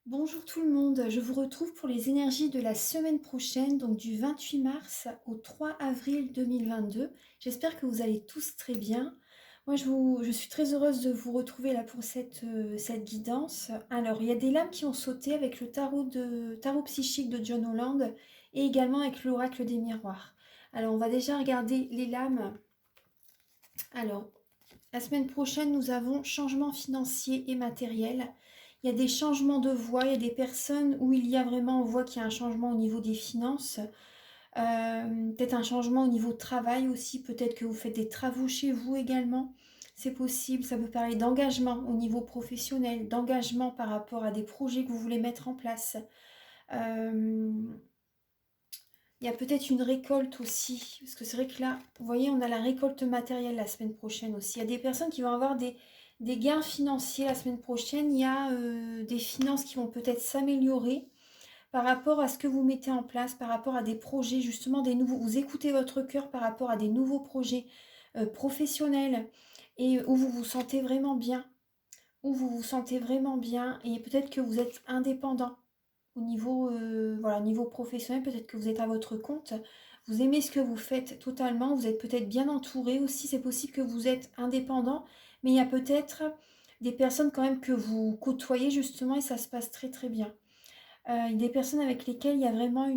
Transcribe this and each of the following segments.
Bonjour tout le monde, je vous retrouve pour les énergies de la semaine prochaine, donc du 28 mars au 3 avril 2022. J'espère que vous allez tous très bien. Moi, je suis très heureuse de vous retrouver là pour cette guidance. Alors, il y a des lames qui ont sauté avec le tarot psychique de John Holland et également avec l'oracle des miroirs. Alors, on va déjà regarder les lames. Alors, la semaine prochaine, nous avons changement financier et matériel. Il y a des changements de voie, il y a des personnes où il y a vraiment, on voit qu'il y a un changement au niveau des finances. Peut-être un changement au niveau de travail aussi, peut-être que vous faites des travaux chez vous également. C'est possible, ça peut parler d'engagement au niveau professionnel, d'engagement par rapport à des projets que vous voulez mettre en place. Euh, il y a peut-être une récolte aussi, parce que c'est vrai que là, vous voyez, on a la récolte matérielle la semaine prochaine aussi. Il y a des personnes qui vont avoir des gains financiers la semaine prochaine. Il y a des finances qui vont peut-être s'améliorer par rapport à ce que vous mettez en place, par rapport à des projets, justement, des nouveaux. Vous écoutez votre cœur par rapport à des nouveaux projets professionnels et où vous vous sentez vraiment bien, où vous vous sentez vraiment bien et peut-être que vous êtes indépendant. Au niveau, voilà, niveau professionnel, peut-être que vous êtes à votre compte, vous aimez ce que vous faites totalement, vous êtes peut-être bien entouré aussi, c'est possible que vous êtes indépendant, mais il y a peut-être des personnes quand même que vous côtoyez justement et ça se passe très très bien. Des personnes avec lesquelles il y a vraiment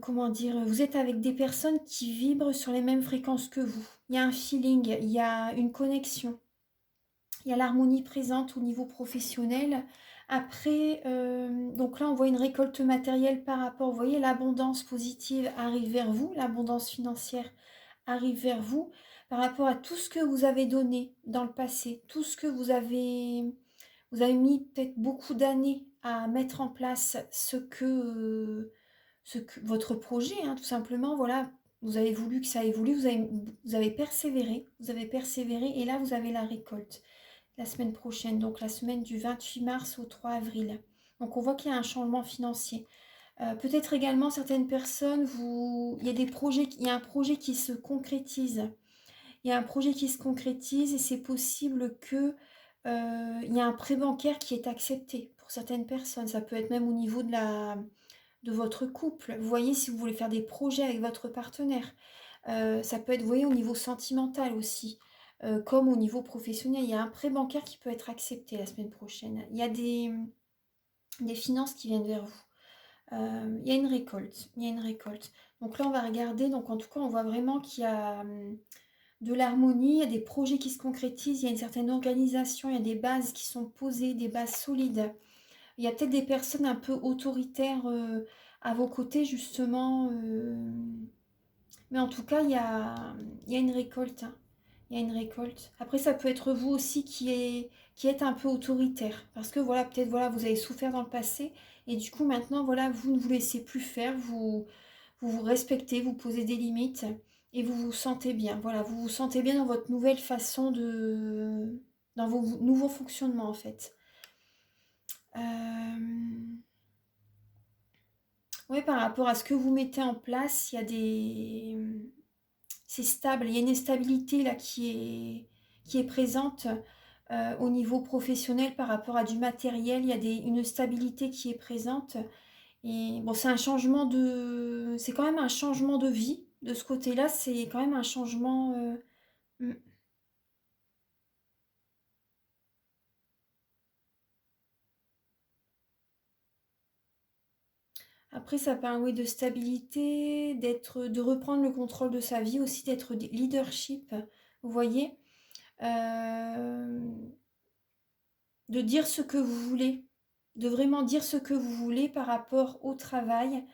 comment dire, vous êtes avec des personnes qui vibrent sur les mêmes fréquences que vous. Il y a un feeling, il y a une connexion. Il y a l'harmonie présente au niveau professionnel. Après, donc là, on voit une récolte matérielle par rapport, vous voyez, l'abondance positive arrive vers vous, l'abondance financière arrive vers vous, par rapport à tout ce que vous avez donné dans le passé, tout ce que vous avez mis peut-être beaucoup d'années à mettre en place ce que votre projet, hein, tout simplement, voilà, vous avez voulu que ça évolue, vous avez persévéré, et là, vous avez la récolte la semaine prochaine, donc la semaine du 28 mars au 3 avril. Donc on voit qu'il y a un changement financier. Peut-être également certaines personnes, il y a des projets, il y a un projet qui se concrétise. Il y a un projet qui se concrétise et c'est possible que il y a un prêt bancaire qui est accepté pour certaines personnes. Ça peut être même au niveau de votre couple. Vous voyez, si vous voulez faire des projets avec votre partenaire. Ça peut être, vous voyez, au niveau sentimental aussi, comme au niveau professionnel. Il y a un prêt bancaire qui peut être accepté la semaine prochaine. Il y a des finances qui viennent vers vous. Il y a une récolte. Il y a une récolte. Donc là, on va regarder. Donc en tout cas, on voit vraiment qu'il y a de l'harmonie, il y a des projets qui se concrétisent, il y a une certaine organisation, il y a des bases qui sont posées, des bases solides. Il y a peut-être des personnes un peu autoritaires à vos côtés, justement. Mais en tout cas, il y a une récolte, hein. Il y a une récolte. Après, ça peut être vous aussi qui êtes un peu autoritaire. Parce que voilà, peut-être voilà, vous avez souffert dans le passé. Et du coup, maintenant, voilà, vous ne vous laissez plus faire. Vous respectez, vous posez des limites. Et vous vous sentez bien. Voilà, vous vous sentez bien dans votre nouvelle façon de... dans vos nouveaux fonctionnements, en fait. Oui, par rapport à ce que vous mettez en place, il y a des... C'est stable, il y a une stabilité là qui est présente au niveau professionnel par rapport à du matériel, il y a une stabilité qui est présente. Et bon, c'est un changement de... C'est quand même un changement de vie. De ce côté-là, c'est quand même un changement... hmm. Après, ça parle, oui, de stabilité, de reprendre le contrôle de sa vie, aussi d'être leadership, vous voyez. Euh, de dire ce que vous voulez, de vraiment dire ce que vous voulez par rapport au travail,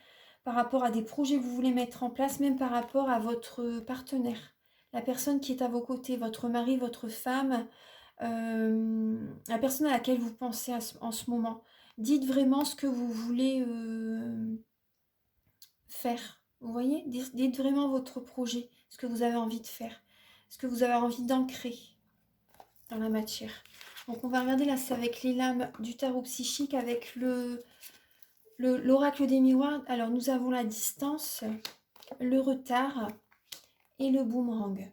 par rapport à des projets que vous voulez mettre en place, même par rapport à votre partenaire, la personne qui est à vos côtés, votre mari, votre femme, la personne à laquelle vous pensez en ce moment. Dites vraiment ce que vous voulez faire. Vous voyez, dites vraiment votre projet, ce que vous avez envie de faire, ce que vous avez envie d'ancrer dans la matière. Donc on va regarder là, c'est avec les lames du tarot psychique, avec l'oracle des miroirs. Alors nous avons la distance, le retard et le boomerang.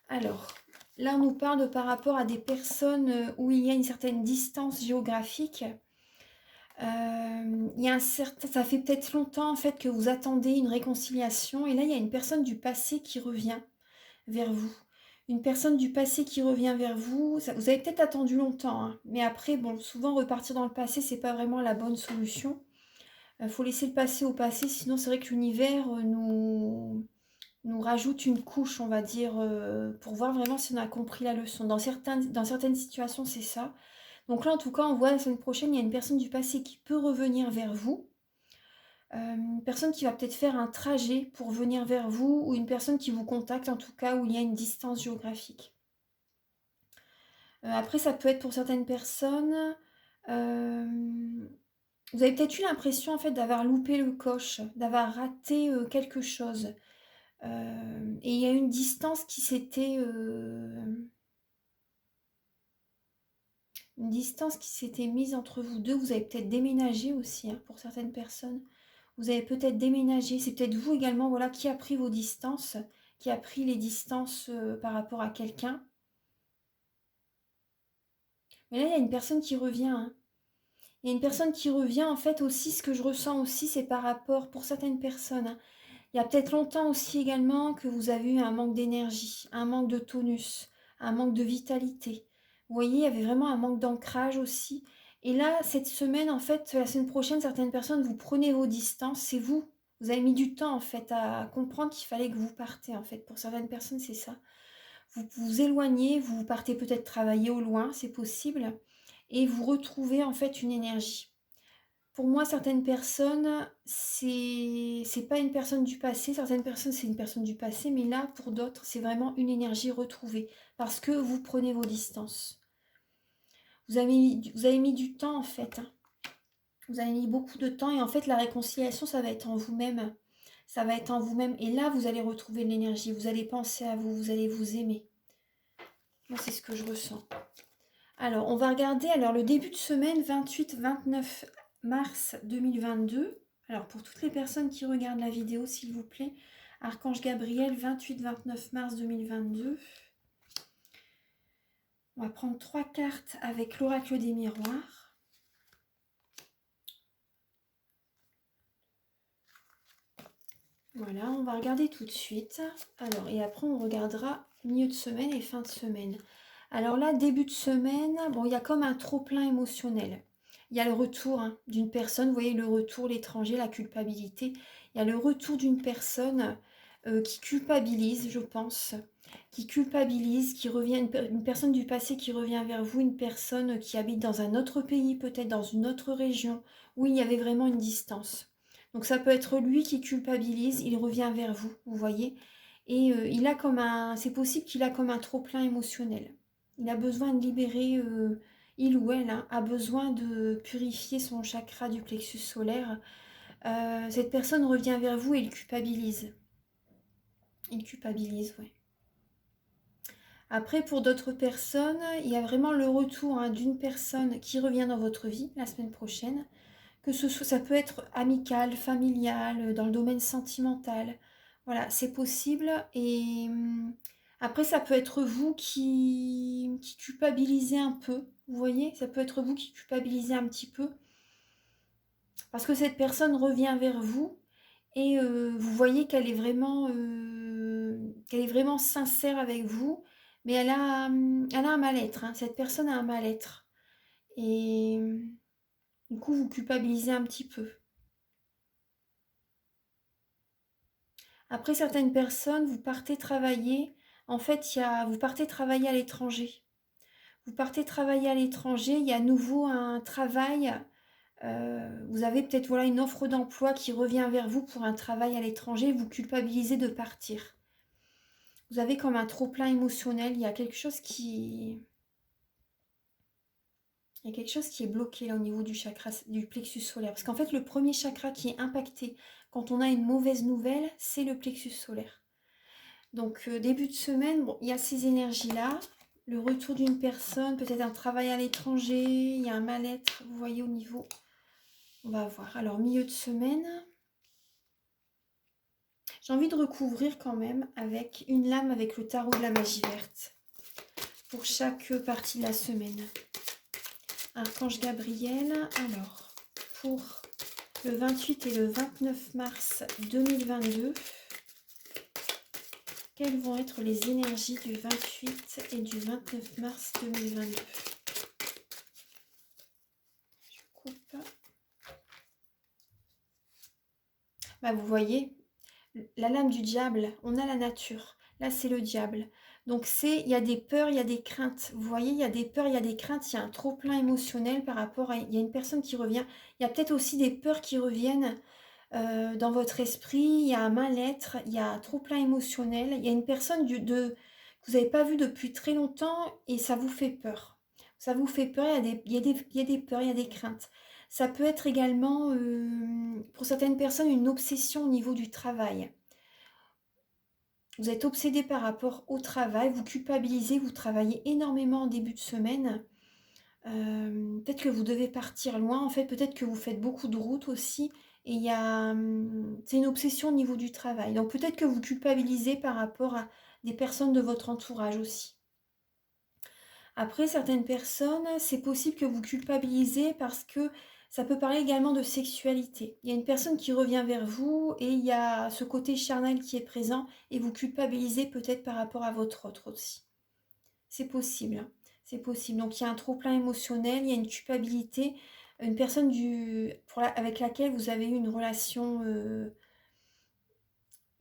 Alors, Là, on nous parle de par rapport à des personnes où il y a une certaine distance géographique. Il y a ça fait peut-être longtemps en fait que vous attendez une réconciliation et là il y a une personne du passé qui revient vers vous. Une personne du passé qui revient vers vous, vous avez peut-être attendu longtemps, hein, mais après, bon, souvent repartir dans le passé, c'est pas vraiment la bonne solution. Faut laisser le passé au passé, sinon c'est vrai que l'univers nous rajoute une couche, on va dire, pour voir vraiment si on a compris la leçon. Dans certaines situations, c'est ça. Donc là, en tout cas, on voit la semaine prochaine, il y a une personne du passé qui peut revenir vers vous. Une personne qui va peut-être faire un trajet pour venir vers vous, ou une personne qui vous contacte, en tout cas, où il y a une distance géographique. Après, ça peut être pour certaines personnes... vous avez peut-être eu l'impression, en fait, d'avoir loupé le coche, d'avoir raté quelque chose. Et il y a une distance qui s'était... une distance qui s'était mise entre vous deux. Vous avez peut-être déménagé aussi, hein, pour certaines personnes. Vous avez peut-être déménagé. C'est peut-être vous également, voilà, qui a pris vos distances, qui a pris les distances par rapport à quelqu'un. Mais là, il y a une personne qui revient, hein. Il y a une personne qui revient, en fait, aussi, ce que je ressens aussi, c'est par rapport, pour certaines personnes, hein. Il y a peut-être longtemps aussi également que vous avez eu un manque d'énergie, un manque de tonus, un manque de vitalité. Vous voyez, il y avait vraiment un manque d'ancrage aussi. Et là, cette semaine, en fait, la semaine prochaine, certaines personnes, vous prenez vos distances, c'est vous. Vous avez mis du temps, en fait, à comprendre qu'il fallait que vous partez, en fait. Pour certaines personnes, c'est ça. Vous vous éloignez, vous partez peut-être travailler au loin, c'est possible, et vous retrouvez, en fait, une énergie. Pour moi, certaines personnes, c'est pas une personne du passé. Certaines personnes, c'est une personne du passé. Mais là, pour d'autres, c'est vraiment une énergie retrouvée. Parce que vous prenez vos distances. Vous avez mis du temps, en fait, hein. Vous avez mis beaucoup de temps. Et en fait, la réconciliation, ça va être en vous-même. Ça va être en vous-même. Et là, vous allez retrouver de l'énergie. Vous allez penser à vous. Vous allez vous aimer. Moi, c'est ce que je ressens. Alors, on va regarder le début de semaine 28-29 mars 2022. Alors, pour toutes les personnes qui regardent la vidéo, s'il vous plaît, Archange Gabriel, 28-29 mars 2022. On va prendre 3 cartes avec l'oracle des miroirs. Voilà, on va regarder tout de suite. Alors, et après, on regardera milieu de semaine et fin de semaine. Alors là, début de semaine, bon, il y a comme un trop-plein émotionnel. Il y a le retour, hein, d'une personne, vous voyez, le retour, l'étranger, la culpabilité. Il y a le retour d'une personne qui culpabilise, je pense, qui culpabilise, qui revient, une personne du passé qui revient vers vous, une personne qui habite dans un autre pays, peut-être dans une autre région, où il y avait vraiment une distance. Donc ça peut être lui qui culpabilise, il revient vers vous, vous voyez. Et il a comme c'est possible qu'il a comme un trop-plein émotionnel. Il a besoin de libérer, il ou elle, hein, a besoin de purifier son chakra du plexus solaire. Cette personne revient vers vous et il culpabilise. Il culpabilise, ouais. Après, pour d'autres personnes, il y a vraiment le retour, hein, d'une personne qui revient dans votre vie la semaine prochaine. Que ça peut être amical, familial, dans le domaine sentimental. Voilà, c'est possible. Et après, ça peut être vous qui culpabilisez un peu. Vous voyez, ça peut être vous qui culpabilisez un petit peu. Parce que cette personne revient vers vous et vous voyez qu'elle est vraiment sincère avec vous. Mais elle a un mal-être, hein. Cette personne a un mal-être. Et du coup, vous culpabilisez un petit peu. Après, certaines personnes, vous partez travailler. En fait, vous partez travailler à l'étranger. Vous partez travailler à l'étranger, il y a à nouveau un travail. Vous avez peut-être voilà, une offre d'emploi qui revient vers vous pour un travail à l'étranger. Vous culpabilisez de partir. Vous avez comme un trop-plein émotionnel. Il y a quelque chose qui... Il y a quelque chose qui est bloqué là au niveau du chakra, du plexus solaire. Parce qu'en fait, le premier chakra qui est impacté quand on a une mauvaise nouvelle, c'est le plexus solaire. Donc, début de semaine, bon, il y a ces énergies-là. Le retour d'une personne, peut-être un travail à l'étranger, il y a un mal-être, vous voyez, au niveau... On va voir. Alors, milieu de semaine, j'ai envie de recouvrir quand même avec une lame avec le tarot de la magie verte. pour chaque partie de la semaine. Archange Gabriel, alors, pour le 28 et le 29 mars 2022, quelles vont être les énergies du 28 et du 29 mars 2022? Je coupe. Bah, vous voyez, la lame du diable, on a la nature. Là, c'est le diable. Donc, il y a des peurs, il y a des craintes. Vous voyez, il y a des peurs, il y a des craintes, il y a un trop-plein émotionnel par rapport à... Il y a une personne qui revient. Il y a peut-être aussi des peurs qui reviennent dans votre esprit. Il y a un mal-être, il y a un trop-plein émotionnel. Il y a une personne que vous n'avez pas vue depuis très longtemps et ça vous fait peur. Ça vous fait peur, il y a des peurs, il y a des craintes. Ça peut être également, pour certaines personnes, une obsession au niveau du travail. Vous êtes obsédé par rapport au travail, vous culpabilisez, vous travaillez énormément en début de semaine. Peut-être que vous devez partir loin, en fait, peut-être que vous faites beaucoup de routes aussi. Et c'est une obsession au niveau du travail. Donc peut-être que vous culpabilisez par rapport à des personnes de votre entourage aussi. Après, certaines personnes, c'est possible que vous culpabilisez parce que ça peut parler également de sexualité. Il y a une personne qui revient vers vous et il y a ce côté charnel qui est présent et vous culpabilisez peut-être par rapport à votre autre aussi. C'est possible, hein. C'est possible. Donc il y a un trop-plein émotionnel, il y a une culpabilité, une personne avec laquelle vous avez eu une relation,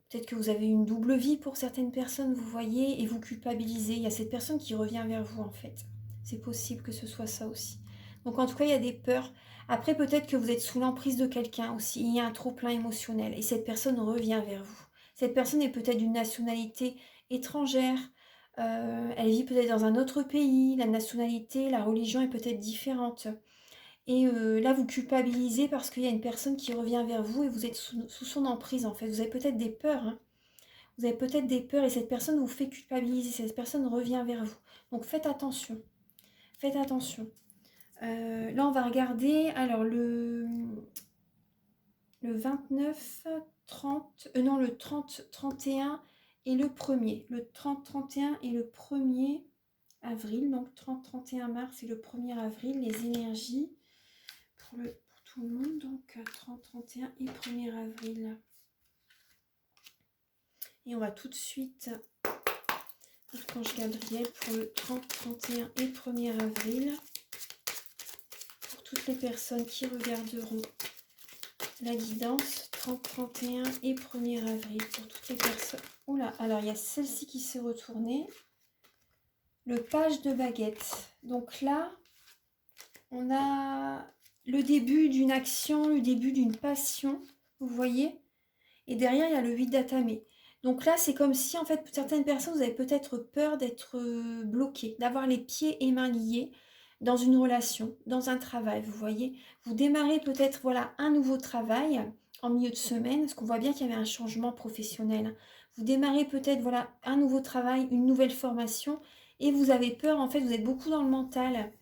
peut-être que vous avez eu une double vie pour certaines personnes, vous voyez, et vous culpabilisez. Il y a cette personne qui revient vers vous en fait. C'est possible que ce soit ça aussi. Donc en tout cas, il y a des peurs. Après, peut-être que vous êtes sous l'emprise de quelqu'un aussi. Il y a un trop-plein émotionnel et cette personne revient vers vous. Cette personne est peut-être d'une nationalité étrangère. Elle vit peut-être dans un autre pays. La nationalité, la religion est peut-être différente. Et là, vous culpabilisez parce qu'il y a une personne qui revient vers vous et vous êtes sous son emprise en fait. Vous avez peut-être des peurs, hein. Vous avez peut-être des peurs et cette personne vous fait culpabiliser. Cette personne revient vers vous. Donc faites attention. Faites attention. Là, on va regarder. Alors, le 29, 30... non, le 30, 31 et le 1er. Le 30, 31 et le 1er avril. Donc 30, 31 mars et le 1er avril. Les énergies pour tout le monde. Donc 30, 31 et 1er avril. Et on va tout de suite... Archange Gabriel pour le 30, 31 et 1er avril. Pour toutes les personnes qui regarderont la guidance, 30, 31 et 1er avril. Pour toutes les personnes... Oula, alors il y a celle-ci qui s'est retournée. Le page de baguette. Donc là, on a le début d'une action, le début d'une passion. Vous voyez? Et derrière, il y a le 8 d'atamé. Donc là, c'est comme si, en fait, pour certaines personnes, vous avez peut-être peur d'être bloqué, d'avoir les pieds et mains liés dans une relation, dans un travail, vous voyez. Vous démarrez peut-être, voilà, un nouveau travail en milieu de semaine, parce qu'on voit bien qu'il y avait un changement professionnel. Vous démarrez peut-être, voilà, un nouveau travail, une nouvelle formation, et vous avez peur, en fait, vous êtes beaucoup dans le mental.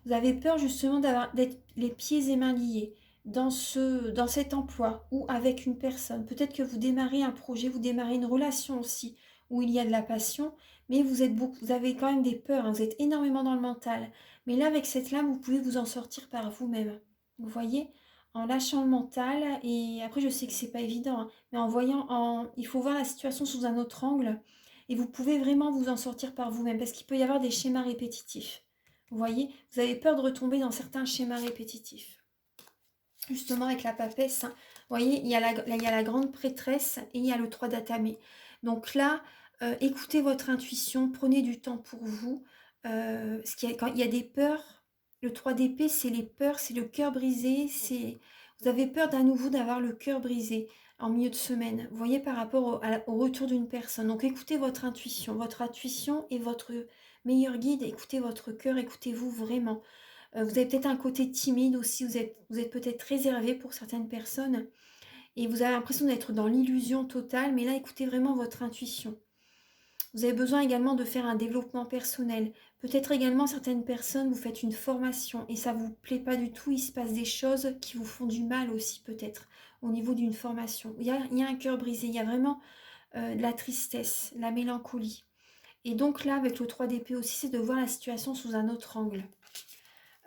Vous avez peur justement d'être les pieds et mains liés dans cet emploi ou avec une personne. Peut-être que vous démarrez un projet, vous démarrez une relation aussi où il y a de la passion, mais vous avez quand même des peurs, hein, vous êtes énormément dans le mental. Mais là, avec cette lame, vous pouvez vous en sortir par vous-même. Vous voyez, en lâchant le mental, et après je sais que c'est pas évident, hein, mais il faut voir la situation sous un autre angle, et vous pouvez vraiment vous en sortir par vous-même, parce qu'il peut y avoir des schémas répétitifs. Vous voyez, vous avez peur de retomber dans certains schémas répétitifs. Justement avec la papesse, hein. Vous voyez, il y a la grande prêtresse et il y a le 3 d'atamé. Donc là, écoutez votre intuition, prenez du temps pour vous. Quand il y a des peurs, le 3 d'épée, c'est les peurs, c'est le cœur brisé. Vous avez peur d'à nouveau d'avoir le cœur brisé en milieu de semaine. Vous voyez, par rapport au retour d'une personne. Donc écoutez votre intuition. Votre intuition est votre meilleur guide. Écoutez votre cœur, écoutez-vous vraiment. Vous avez peut-être un côté timide aussi, vous êtes peut-être réservé pour certaines personnes et vous avez l'impression d'être dans l'illusion totale, mais là, écoutez vraiment votre intuition. Vous avez besoin également de faire un développement personnel. Peut-être également certaines personnes, vous faites une formation et ça ne vous plaît pas du tout, il se passe des choses qui vous font du mal aussi peut-être au niveau d'une formation. Il y a un cœur brisé, il y a vraiment de la tristesse, la mélancolie. Et donc là, avec le 3 d'épée aussi, c'est de voir la situation sous un autre angle.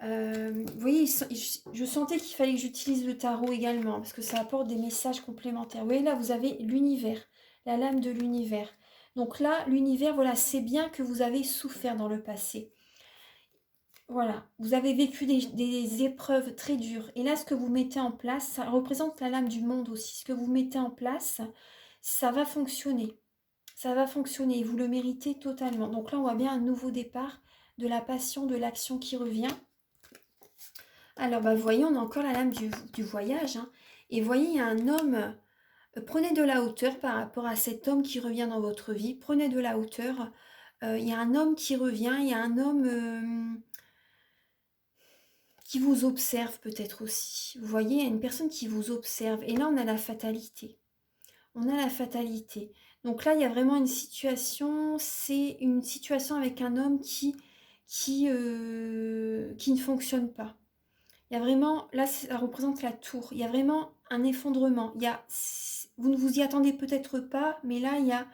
Vous voyez, je sentais qu'il fallait que j'utilise le tarot également, parce que ça apporte des messages complémentaires. Vous voyez, là, vous avez l'univers, la lame de l'univers. Donc là, l'univers, voilà, c'est bien que vous avez souffert dans le passé. Voilà, vous avez vécu des épreuves très dures. Et là, ce que vous mettez en place, ça représente la lame du monde aussi. Ce que vous mettez en place, ça va fonctionner. Ça va fonctionner et vous le méritez totalement. Donc là, on voit bien un nouveau départ, de la passion, de l'action qui revient. Alors, bah, vous voyez, on a encore la lame du voyage. Hein. Et vous voyez, il y a un homme. Prenez de la hauteur par rapport à cet homme qui revient dans votre vie. Prenez de la hauteur. Il y a un homme qui revient. Il y a un homme qui vous observe peut-être aussi. Vous voyez, il y a une personne qui vous observe. Et là, on a la fatalité. On a la fatalité. Donc là, il y a vraiment une situation. C'est une situation avec un homme qui ne fonctionne pas. Il y a vraiment, là, ça représente la tour. Il y a vraiment un effondrement. Vous ne vous y attendez peut-être pas, mais là, il y a,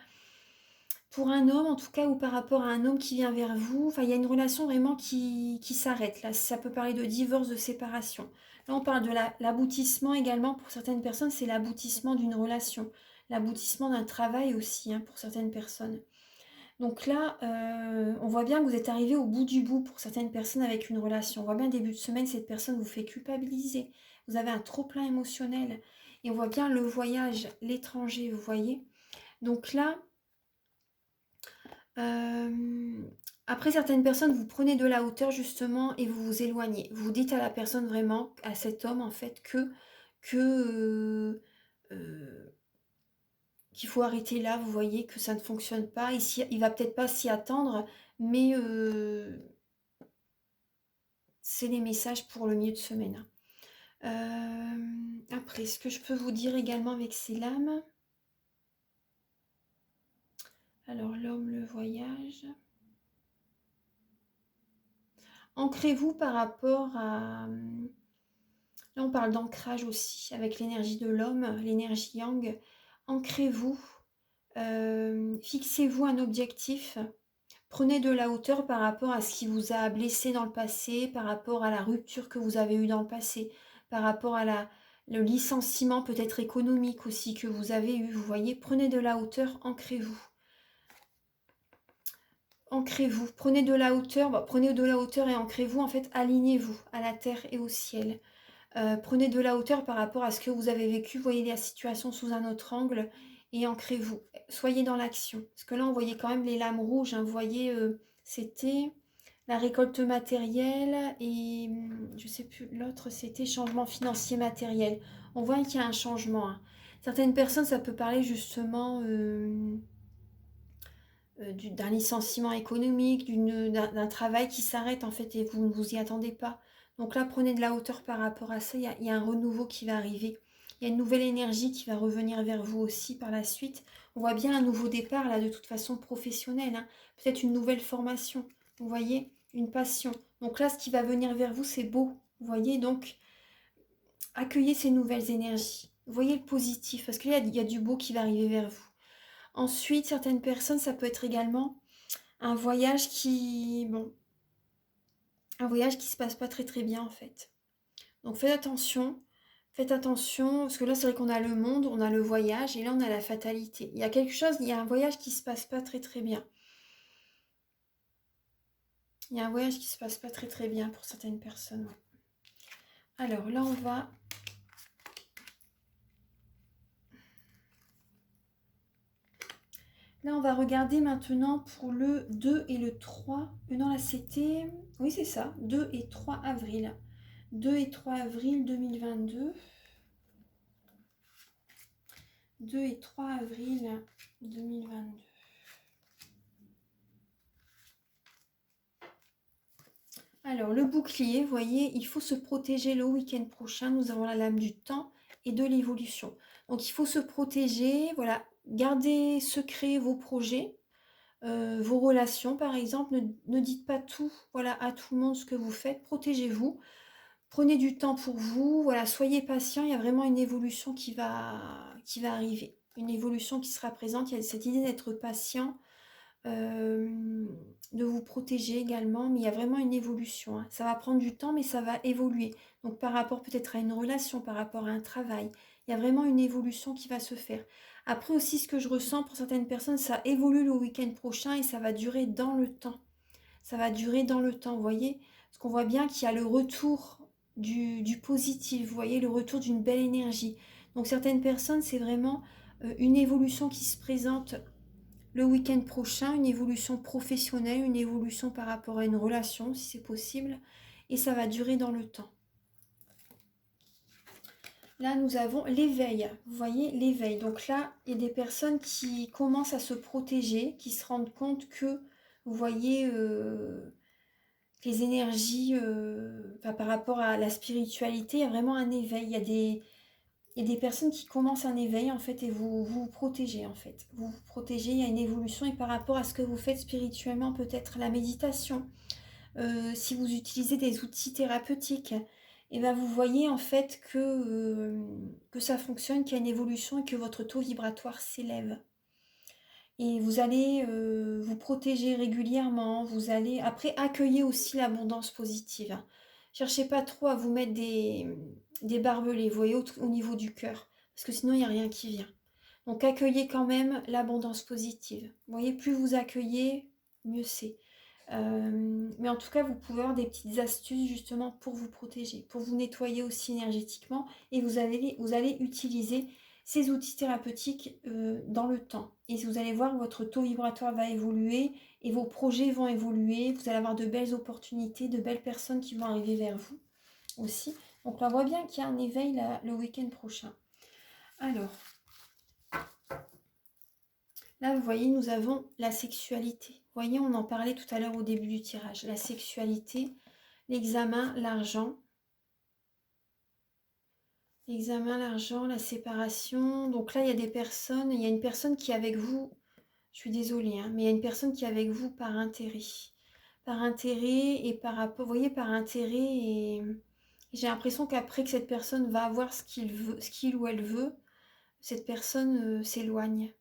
pour un homme, en tout cas, ou par rapport à un homme qui vient vers vous, enfin, il y a une relation vraiment qui s'arrête. Là, ça peut parler de divorce, de séparation. Là, on parle de l'aboutissement également. Pour certaines personnes, c'est l'aboutissement d'une relation. L'aboutissement d'un travail aussi, hein, pour certaines personnes. Donc là, on voit bien que vous êtes arrivé au bout du bout pour certaines personnes avec une relation. On voit bien début de semaine, cette personne vous fait culpabiliser. Vous avez un trop-plein émotionnel. Et on voit bien le voyage, l'étranger, vous voyez. Donc là, après certaines personnes, vous prenez de la hauteur justement et vous vous éloignez. Vous dites à la personne vraiment, à cet homme en fait, que qu'il faut arrêter là, vous voyez, que ça ne fonctionne pas. Il va peut-être pas s'y attendre, mais c'est les messages pour le milieu de semaine. Après, ce que je peux vous dire également avec ces lames. Alors, l'homme, le voyage. Ancrez-vous par rapport à... Là, on parle d'ancrage aussi, avec l'énergie de l'homme, l'énergie yang. Ancrez-vous, fixez-vous un objectif. Prenez de la hauteur par rapport à ce qui vous a blessé dans le passé, par rapport à la rupture que vous avez eue dans le passé, par rapport à le licenciement peut-être économique aussi que vous avez eu. Vous voyez, prenez de la hauteur, ancrez-vous. Ancrez-vous, prenez de la hauteur, prenez de la hauteur et ancrez-vous, en fait, alignez-vous à la terre et au ciel. Prenez de la hauteur par rapport à ce que vous avez vécu, voyez la situation sous un autre angle et ancrez-vous. Soyez dans l'action. Parce que là, on voyait quand même les lames rouges. Hein, vous voyez, c'était la récolte matérielle et je sais plus, l'autre c'était changement financier matériel. On voit qu'il y a un changement. Hein. Certaines personnes, ça peut parler justement d'un licenciement économique, d'un travail qui s'arrête en fait et vous ne vous y attendez pas. Donc là, prenez de la hauteur par rapport à ça. Il y a un renouveau qui va arriver. Il y a une nouvelle énergie qui va revenir vers vous aussi par la suite. On voit bien un nouveau départ là de toute façon professionnelle. Hein. Peut-être une nouvelle formation. Vous voyez, une passion. Donc là, ce qui va venir vers vous, c'est beau. Vous voyez, donc accueillez ces nouvelles énergies. Vous voyez le positif parce qu'il y a du beau qui va arriver vers vous. Ensuite, certaines personnes, ça peut être également un voyage bon, un voyage qui se passe pas très très bien en fait. Donc faites attention, parce que là c'est vrai qu'on a le monde, on a le voyage et là on a la fatalité. Il y a quelque chose, il y a un voyage qui se passe pas très très bien. Il y a un voyage qui se passe pas très très bien pour certaines personnes. Ouais. Alors là on va regarder maintenant pour le 2 et le 3. Non, là c'était... Oui, c'est ça, 2 et 3 avril. 2 et 3 avril 2022. 2 et 3 avril 2022. Alors, le bouclier, vous voyez, il faut se protéger le week-end prochain. Nous avons la lame du temps et de l'évolution. Donc, il faut se protéger, voilà, gardez secret vos projets, vos relations, par exemple. Ne dites pas tout, voilà, à tout le monde ce que vous faites. Protégez-vous. Prenez du temps pour vous, voilà, soyez patient. Il y a vraiment une évolution qui va arriver. Une évolution qui sera présente. Il y a cette idée d'être patient. de vous protéger également, mais il y a vraiment une évolution, hein. Ça va prendre du temps, mais ça va évoluer. Donc par rapport peut-être à une relation, par rapport à un travail, il y a vraiment une évolution qui va se faire. Après aussi, ce que je ressens pour certaines personnes, ça évolue le week-end prochain et ça va durer dans le temps. Ça va durer dans le temps, vous voyez? Parce qu'on voit bien qu'il y a le retour du positif, vous voyez, le retour d'une belle énergie. Donc certaines personnes, c'est vraiment une évolution qui se présente le week-end prochain, une évolution professionnelle, une évolution par rapport à une relation, si c'est possible, et ça va durer dans le temps. Là, nous avons l'éveil. Vous voyez, l'éveil. Donc là, il y a des personnes qui commencent à se protéger, qui se rendent compte que, vous voyez, les énergies, par rapport à la spiritualité, il y a vraiment un éveil. Il y a des personnes qui commencent un éveil, en fait, et vous protégez, en fait. Vous vous protégez, il y a une évolution, et par rapport à ce que vous faites spirituellement, peut-être la méditation, si vous utilisez des outils thérapeutiques, et ben vous voyez en fait que ça fonctionne, qu'il y a une évolution et que votre taux vibratoire s'élève. Et vous allez vous protéger régulièrement, vous allez après accueillir aussi l'abondance positive, hein. Cherchez pas trop à vous mettre des barbelés, vous voyez, au niveau du cœur, parce que sinon il n'y a rien qui vient. Donc accueillez quand même l'abondance positive. Vous voyez, plus vous accueillez, mieux c'est. Mais en tout cas, vous pouvez avoir des petites astuces justement pour vous protéger, pour vous nettoyer aussi énergétiquement, et vous allez utiliser ces outils thérapeutiques dans le temps. Et vous allez voir, votre taux vibratoire va évoluer et vos projets vont évoluer. Vous allez avoir de belles opportunités, de belles personnes qui vont arriver vers vous aussi. Donc on voit bien qu'il y a un éveil là, le week-end prochain. Alors, là, vous voyez, nous avons la sexualité. Vous voyez, on en parlait tout à l'heure au début du tirage. La sexualité, l'examen, l'argent. L'examen, l'argent, la séparation. Donc là, il y a des personnes, il y a une personne qui est avec vous, je suis désolée, hein, mais il y a une personne qui est avec vous par intérêt. Par intérêt et par rapport, vous voyez, par intérêt et j'ai l'impression qu'après que cette personne va avoir ce qu'il veut, ce qu'il ou elle veut, cette personne s'éloigne.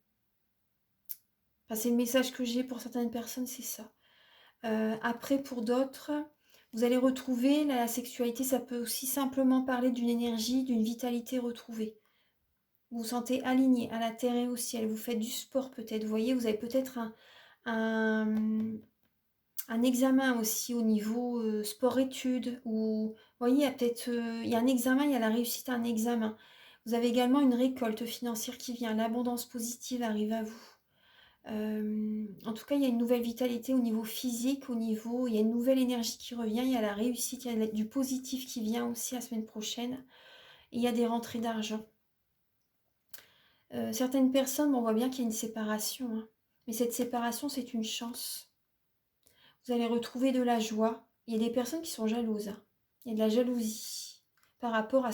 Enfin, c'est le message que j'ai pour certaines personnes, c'est ça. Après, pour d'autres, vous allez retrouver, là, la sexualité, ça peut aussi simplement parler d'une énergie, d'une vitalité retrouvée. Vous vous sentez aligné à la terre et au ciel, vous faites du sport peut-être, vous voyez, vous avez peut-être un examen aussi au niveau sport-études, ou vous voyez, il y a peut-être il y a un examen, il y a la réussite à un examen. Vous avez également une récolte financière qui vient, l'abondance positive arrive à vous. En tout cas, il y a une nouvelle vitalité au niveau physique, il y a une nouvelle énergie qui revient, il y a la réussite, il y a du positif qui vient aussi la semaine prochaine, et il y a des rentrées d'argent. Certaines personnes, on voit bien qu'il y a une séparation, hein, mais cette séparation, c'est une chance. Vous allez retrouver de la joie. Il y a des personnes qui sont jalouses, hein. Il y a de la jalousie par rapport à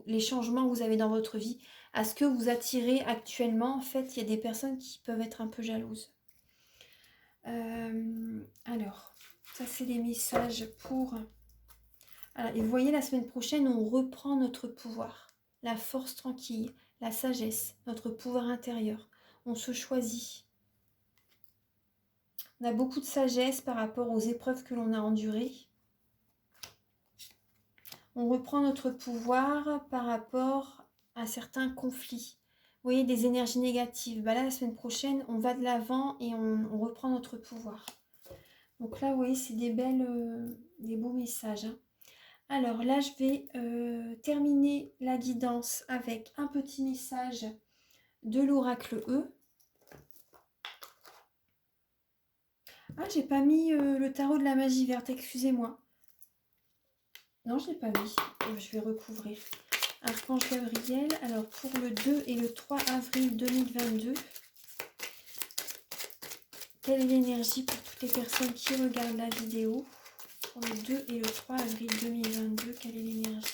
les changements que vous avez dans votre vie, à ce que vous attirez actuellement. En fait, il y a des personnes qui peuvent être un peu jalouses. Alors, ça c'est les messages pour... Alors, et vous voyez, la semaine prochaine, on reprend notre pouvoir, la force tranquille, la sagesse, notre pouvoir intérieur. On se choisit. On a beaucoup de sagesse par rapport aux épreuves que l'on a endurées. On reprend notre pouvoir par rapport à certains conflits. Vous voyez, des énergies négatives. Bah là, la semaine prochaine, on va de l'avant et on reprend notre pouvoir. Donc là, vous voyez, c'est des beaux messages, hein. Alors là, je vais terminer la guidance avec un petit message de l'oracle E. Ah, j'ai pas mis le tarot de la magie verte, excusez-moi. Non, je l'ai pas mis. Je vais recouvrir. Archange Gabriel. Alors, pour le 2 et le 3 avril 2022, quelle est l'énergie pour toutes les personnes qui regardent la vidéo? Pour le 2 et le 3 avril 2022, quelle est l'énergie?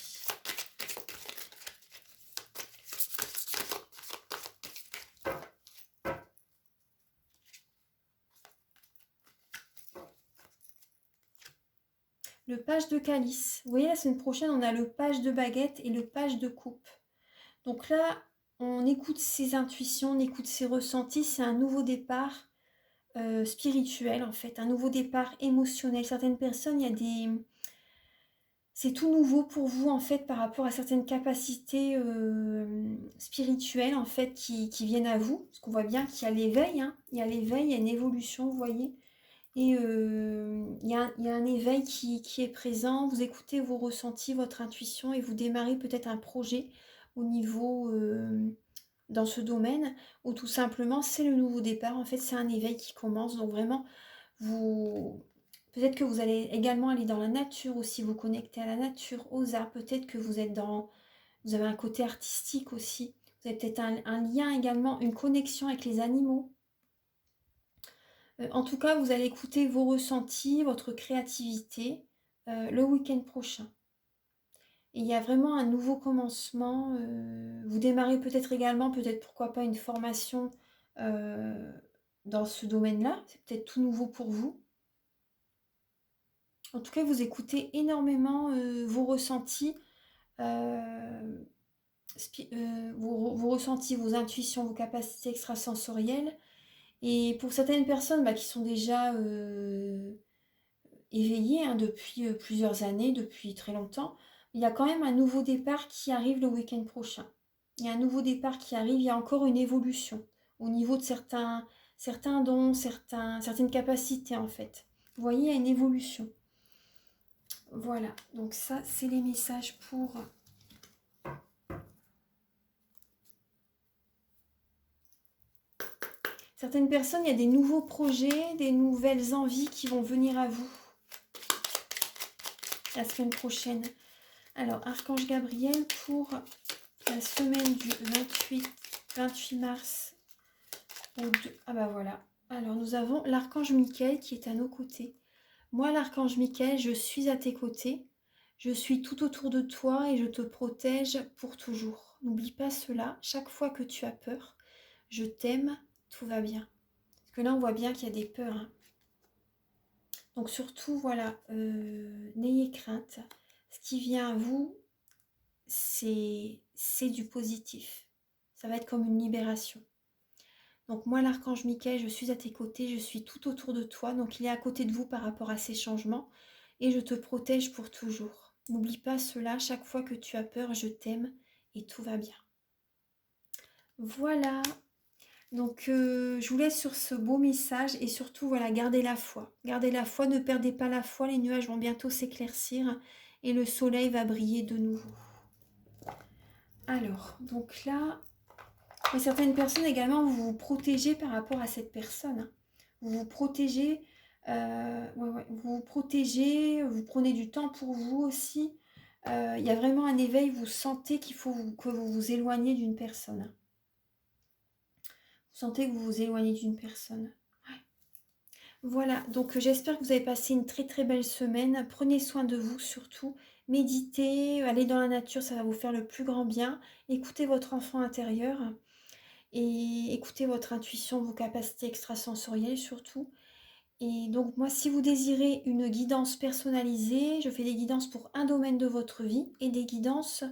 Le page de calice. Vous voyez, la semaine prochaine, on a le page de baguette et le page de coupe. Donc là, on écoute ses intuitions, on écoute ses ressentis. C'est un nouveau départ. spirituel en fait, un nouveau départ émotionnel. Certaines personnes, il y a des c'est tout nouveau pour vous en fait par rapport à certaines capacités spirituelles en fait qui viennent à vous. Parce qu'on voit bien qu'il y a l'éveil, hein. Il y a l'éveil, il y a une évolution, vous voyez. Et il y a un éveil qui est présent. Vous écoutez vos ressentis, votre intuition et vous démarrez peut-être un projet au niveau dans ce domaine ou tout simplement c'est le nouveau départ. En fait, c'est un éveil qui commence. Donc vraiment, vous peut-être que vous allez également aller dans la nature aussi, vous connecter à la nature, aux arts. Peut-être que vous avez un côté artistique aussi. Vous avez peut-être un lien également, une connexion avec les animaux. En tout cas, vous allez écouter vos ressentis, votre créativité le week-end prochain. Et il y a vraiment un nouveau commencement. Vous démarrez peut-être également, peut-être pourquoi pas une formation euh, dans ce domaine-là. C'est peut-être tout nouveau pour vous. En tout cas, vous écoutez énormément vos ressentis, euh, vos ressentis, vos intuitions, vos capacités extrasensorielles. Et pour certaines personnes qui sont déjà éveillées hein, depuis plusieurs années, depuis très longtemps, il y a quand même un nouveau départ qui arrive le week-end prochain. Il y a un nouveau départ qui arrive, il y a encore une évolution au niveau de certains dons, certaines capacités en fait. Vous voyez, il y a une évolution. Voilà, donc ça, c'est les messages pour... Certaines personnes, il y a des nouveaux projets, des nouvelles envies qui vont venir à vous la semaine prochaine. Alors, Archange Gabriel pour la semaine du 28 mars au 2... Ah bah voilà. Alors, nous avons l'Archange Michael qui est à nos côtés. Moi, l'Archange Michael, je suis à tes côtés. Je suis tout autour de toi et je te protège pour toujours. N'oublie pas cela. Chaque fois que tu as peur, je t'aime, tout va bien. Parce que là, on voit bien qu'il y a des peurs. Hein. Donc surtout, voilà, n'ayez crainte. Ce qui vient à vous, c'est du positif. Ça va être comme une libération. Donc moi, l'archange Michael, je suis à tes côtés, je suis tout autour de toi. Donc il est à côté de vous par rapport à ces changements. Et je te protège pour toujours. N'oublie pas cela, chaque fois que tu as peur, je t'aime et tout va bien. Voilà. Donc je vous laisse sur ce beau message et surtout voilà, gardez la foi. Gardez la foi, ne perdez pas la foi, les nuages vont bientôt s'éclaircir et le soleil va briller de nouveau. Alors, donc là, et certaines personnes également, vous vous protégez par rapport à cette personne. Hein. Vous vous protégez, vous vous protégez, vous prenez du temps pour vous aussi. Il y a vraiment un éveil, vous sentez qu'il faut que vous vous éloignez d'une personne. Hein. Vous sentez que vous vous éloignez d'une personne. Ouais. Voilà, donc j'espère que vous avez passé une très très belle semaine. Prenez soin de vous surtout. Méditez, allez dans la nature, ça va vous faire le plus grand bien. Écoutez votre enfant intérieur et écoutez votre intuition, vos capacités extrasensorielles surtout. Et donc moi, si vous désirez une guidance personnalisée, je fais des guidances pour un domaine de votre vie et des guidances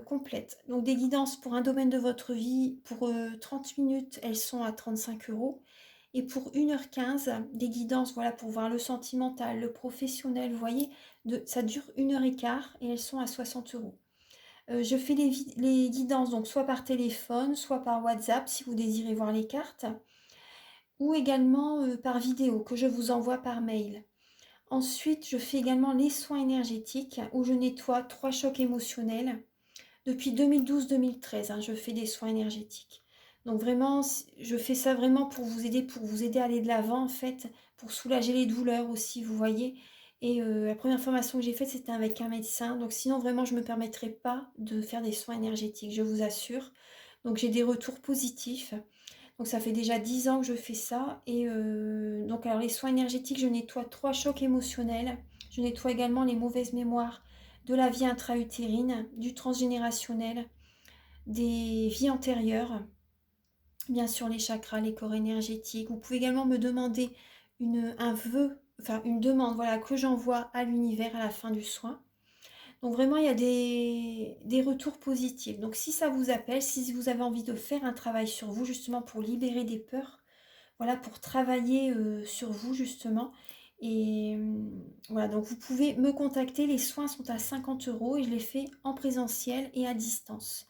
complètes. Donc des guidances pour un domaine de votre vie, pour 30 minutes, elles sont à 35 €. Et pour 1h15, des guidances voilà, pour voir le sentimental, le professionnel, vous voyez, ça dure 1h15 et elles sont à 60 €. Je fais les guidances donc soit par téléphone, soit par WhatsApp si vous désirez voir les cartes, ou également par vidéo que je vous envoie par mail. Ensuite, je fais également les soins énergétiques où je nettoie 3 chocs émotionnels. Depuis 2012-2013, hein, je fais des soins énergétiques. Donc vraiment, je fais ça vraiment pour vous aider à aller de l'avant en fait, pour soulager les douleurs aussi, vous voyez. Et la première formation que j'ai faite, c'était avec un médecin. Donc sinon, vraiment, je ne me permettrais pas de faire des soins énergétiques, je vous assure. Donc j'ai des retours positifs. Donc ça fait déjà 10 ans que je fais ça. Et donc alors les soins énergétiques, je nettoie 3 chocs émotionnels. Je nettoie également les mauvaises mémoires de la vie intra-utérine, du transgénérationnel, des vies antérieures, bien sûr les chakras, les corps énergétiques. Vous pouvez également me demander un vœu, enfin une demande voilà, que j'envoie à l'univers à la fin du soin. Donc vraiment, il y a des retours positifs. Donc si ça vous appelle, si vous avez envie de faire un travail sur vous, justement pour libérer des peurs, voilà, pour travailler sur vous justement. Et voilà, donc vous pouvez me contacter. Les soins sont à 50 euros et je les fais en présentiel et à distance.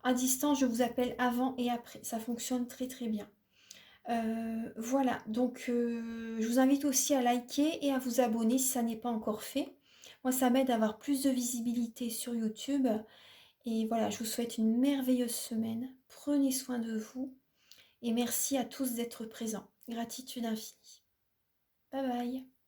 À distance, je vous appelle avant et après. Ça fonctionne très très bien. Voilà, donc je vous invite aussi à liker et à vous abonner si ça n'est pas encore fait. Moi, ça m'aide à avoir plus de visibilité sur YouTube. Et voilà, je vous souhaite une merveilleuse semaine. Prenez soin de vous et merci à tous d'être présents. Gratitude infinie. Bye bye.